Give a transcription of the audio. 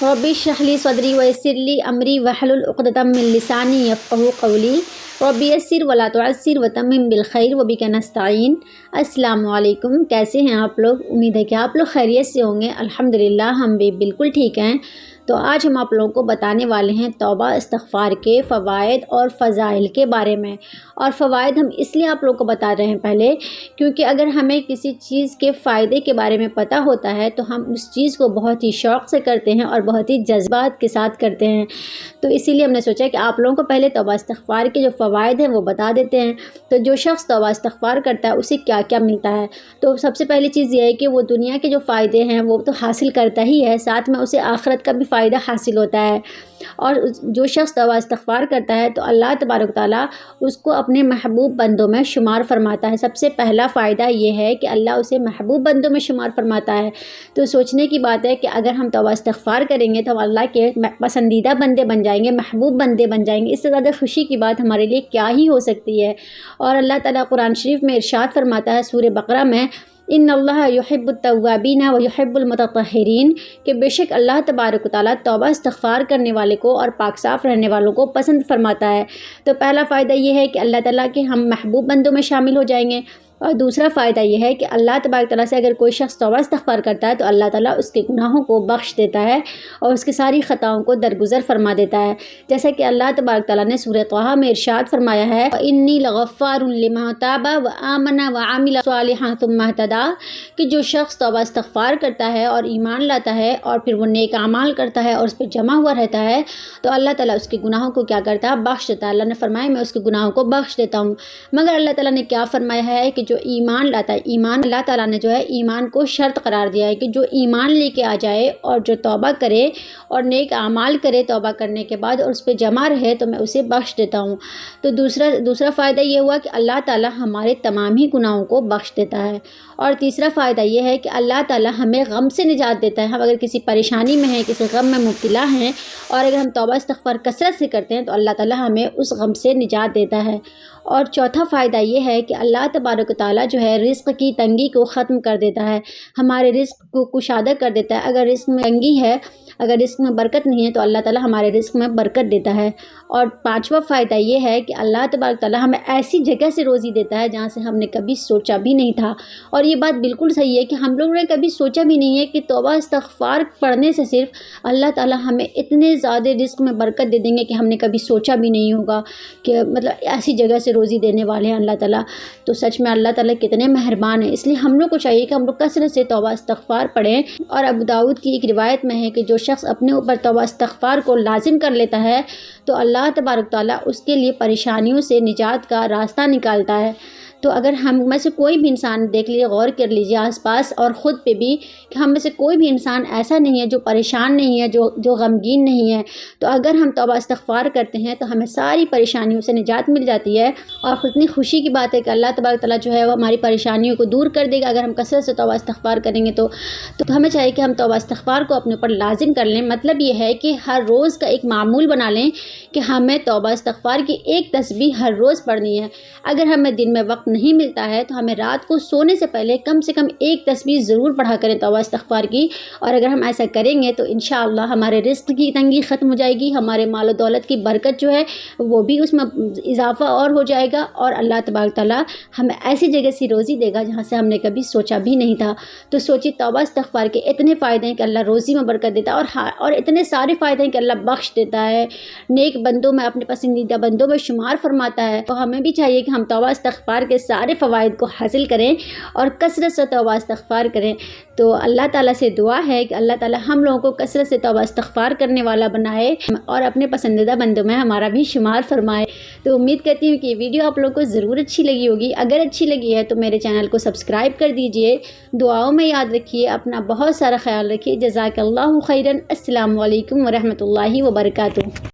Rabbi इश्रह ली सदरी वयस्सिर ली अमरी वहलुल उक़दतम मिन लिसानी यफ़क़हू क़ौली rabbi यस्सिर वला तुअस्सिर वतम्मिम बिल खैर वबिका नस्तईन। अस्सलामु अलैकुम। कैसे हैं आप लोग? उम्मीद है कि आप लोग खैरियत से होंगे। अल्हम्दुलिल्लाह हम भी बिल्कुल ठीक हैं। तो आज हम आप लोगों को बताने वाले हैं तौबा इस्तिग़फ़ार के फ़वाइद और फ़ज़ाइल के बारे में। और फ़वाइद हम इसलिए आप लोगों को बता रहे हैं पहले, क्योंकि अगर हमें किसी चीज़ के फ़ायदे के बारे में पता होता है तो हम उस चीज़ को बहुत ही शौक़ से करते हैं और बहुत ही जज्बात के साथ करते हैं। तो इसीलिए हमने सोचा कि आप लोगों को पहले तौबा इस्तिग़फ़ार के जो फ़वाइद हैं वो बता देते हैं। तो जो शख़्स तौबा इस्तिग़फ़ार करता है उसे क्या क्या मिलता है, तो सबसे पहली चीज़ ये है कि वो दुनिया के जो फ़ायदे हैं वो तो हासिल करता ही है, साथ में उसे आखिरत का भी फ़ायदा हासिल होता है। और जो शख़्स तौबा इस्तिग़फ़ार करता है तो अल्लाह तबारक तआला उसको अपने महबूब बंदों में शुमार फ़रमाता है। सबसे पहला फ़ायदा ये है कि अल्लाह उसे महबूब बंदों में शुमार फ़रमाता है। तो सोचने की बात है कि अगर हम तौबा इस्तिग़फ़ार करेंगे तो हम अल्लाह के पसंदीदा बंदे बन जाएंगे, महबूब बंदे बन जाएंगे। इससे ज़्यादा खुशी की बात हमारे लिए क्या ही हो सकती है। और अल्लाह ताला कुरान शरीफ में इरशाद फ़रमाता है सूरह बक़रा में, इन्नल्लाह युहिब्बुत तव्वाबीन व युहिब्बुल मुतत्तहिरीन, कि बेशक अल्लाह तबारक व तआला तौबा इस्तिग़फ़ार करने वाले को और पाक साफ़ रहने वालों को पसंद फरमाता है। तो पहला फ़ायदा ये है कि अल्लाह ताला के हम महबूब बंदों में शामिल हो जाएंगे। और दूसरा फ़ायदा ये है कि अल्लाह तबारक तआला से अगर कोई शख़्स तौबा इस्तिग़फ़ार करता है तो अल्लाह ताला उसके गुनाहों को बख्श देता है और उसकी सारी ख़ताओं को दरगुज़र फरमा देता है। जैसा कि अल्लाह तबारक तआला ने सूरह तहा में इरशाद फरमाया है, इन्नी लगफ़्फ़ारुन लिमन ताबा व आमना व अमिल सालिहान सुम्मा इहतदा, कि जो शख़्स तौबा इस्तिग़फ़ार करता है और ईमान लाता है और फिर वो नेक अमाल करता है और उस पर जमा हुआ रहता है तो अल्लाह ताला उसके गुनाहों को क्या करता है, बख्श देता है। अल्लाह ने फरमाया मैं उसके गुनाहों को बख्श देता हूँ। मगर अल्लाह ताला ने क्या फरमाया है कि जो ईमान लाता है, ईमान अल्लाह ताला ने जो है ईमान को शर्त करार दिया है कि जो ईमान लेके आ जाए और जो तौबा करे और नेक आमाल करे तौबा करने के बाद और उस पर जमा रहे तो मैं उसे बख्श देता हूँ। तो दूसरा फ़ायदा ये हुआ कि अल्लाह ताला हमारे तमाम ही गुनाहों को बख्श देता है। और तीसरा फ़ायदा ये है कि अल्लाह ताला हमें गम से निजात देता है। हम अगर किसी परेशानी में हैं, किसी गम में मुब्तला हैं और अगर हम तौबा इस्तिग़फ़ार कसरत से करते हैं तो अल्लाह ताला हमें उस गम से निजात देता है। और चौथा फ़ायदा ये है कि अल्लाह तबारक व तआला जो है रिज़्क़ की तंगी को ख़त्म कर देता है, हमारे रिज़्क़ को कुशादा कर देता है। अगर रिज़्क़ में तंगी है, अगर रिज़्क़ में बरकत नहीं है तो अल्लाह ताला हमारे रिज़्क़ में बरकत देता है। और पाँचवा फ़ायदा ये है कि अल्लाह तबारक तआला हमें ऐसी जगह से रोज़ी देता है जहाँ से हमने कभी सोचा भी नहीं था। और ये बात बिल्कुल सही है कि हम लोगों ने कभी सोचा भी नहीं है कि तौबा इस्तिग़फ़ार पढ़ने से सिर्फ़ अल्लाह ताला हमें इतने ज़्यादा रिज़्क़ में बरकत दे देंगे कि हमने कभी सोचा भी नहीं होगा कि मतलब ऐसी जगह से रोज़ी देने वाले हैं अल्लाह ताला। तो सच में अल्लाह ताला कितने मेहरबान हैं। इसलिए हम लोग को चाहिए कि हम लोग कसरत से तौबा इस्तिग़फ़ार पढ़ें। और अबू दाऊद की एक रिवायत में है कि जो शख़्स अपने ऊपर तौबा इस्तिग़फ़ार को लाजिम कर लेता है तो अल्लाह तबारक तआला उसके लिए परेशानियों से निजात का रास्ता निकालता है। तो अगर हम में से कोई भी इंसान देख लीजिए, गौर कर लीजिए आसपास और ख़ुद पे भी, कि हम में से कोई भी इंसान ऐसा नहीं है जो परेशान नहीं है, जो गमगीन नहीं है। तो अगर हम तौबा इस्तिग़फ़ार करते हैं तो हमें सारी परेशानियों से निजात मिल जाती है। और कितनी खुशी की बात है कि अल्लाह तबारक तआला जो है वो हमारी परेशानियों को दूर कर देगा अगर हम कसरत से तौबा इस्तिग़फ़ार करेंगे। तो हमें चाहिए कि हम तौबा इस्तिग़फ़ार को अपने ऊपर लाजिम कर लें। मतलब ये है कि हर रोज़ का एक मामूल बना लें कि हमें तौबा इस्तिग़फ़ार की एक तस्बीह हर रोज़ पढ़नी है। अगर हमें दिन में वक्त नहीं मिलता है तो हमें रात को सोने से पहले कम से कम एक तस्बीह ज़रूर पढ़ा करें तौबा इस्तिग़फ़ार की। और अगर हम ऐसा करेंगे तो इंशाअल्लाह हमारे रिज़्क़ की तंगी ख़त्म हो जाएगी, हमारे माल और दौलत की बरकत जो है वो भी उसमें इजाफ़ा और हो जाएगा और अल्लाह तबारक तआला हमें ऐसी जगह से रोज़ी देगा जहाँ से हमने कभी सोचा भी नहीं था। तो सोचिए तौबा इस्तिग़फ़ार के इतने फ़ायदे हैं कि अल्लाह रोज़ी में बरकत देता है और इतने सारे फ़ायदे हैं कि अल्लाह बख्श देता है, नेक बंदों में अपने पसंदीदा बंदों में शुमार फरमाता है। तो हमें भी चाहिए कि हम तौबा इस्तिग़फ़ार के सारे फ़वाइद को हासिल करें और कसरत से तौबा इस्तिग़फ़ार करें। तो अल्लाह ताला से दुआ है कि अल्लाह ताला हम लोगों को कसरत से तौबा इस्तिग़फ़ार करने वाला बनाए और अपने पसंदीदा बंदों में हमारा भी शुमार फरमाए। तो उम्मीद करती हूँ कि ये वीडियो आप लोगों को ज़रूर अच्छी लगी होगी। अगर अच्छी लगी है तो मेरे चैनल को सब्सक्राइब कर दीजिए। दुआओं में याद रखिए, अपना बहुत सारा ख्याल रखिए। जज़ाकल्लाहु खैरन। अस्सलामु अलैकुम व रहमतुल्लाहि व बरकातुहू।